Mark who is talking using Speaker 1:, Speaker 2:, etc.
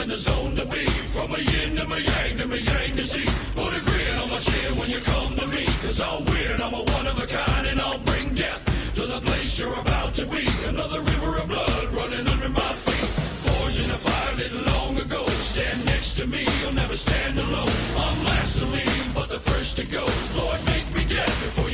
Speaker 1: in the zone to be. From a yin to my yang to my yang to Z. Put a grin on my chin when you come to me. Cause I'm weird, I'm a one of a kind, and I'll bring death to the place you're about to be. Another river of blood running under my feet. Forged in a fire lit long ago. Stand next to me, you'll never stand alone. I'm last to leave, but the first to go. Lord, make me dead before